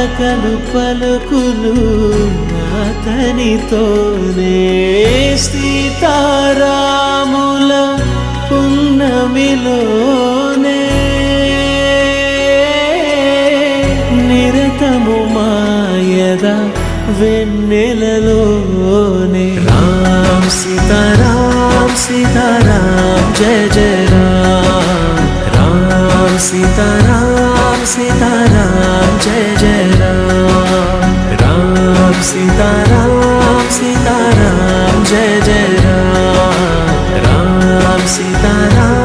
పలకలు పలుకులు అతనితోనే సీతారాముల పున్నమిలోనే నిరతము మాయద వెన్నెలలోనే రామ్ సీతారామ్ సీతారామ్ జయ జయ రామ్ రామ్ సీతారామ్ సీతారామ్ జయ జయ రామ్ రామ్ సీతారామ్ సీతారామ్ జయ జయ రామ్ రామ్ సీతారామ్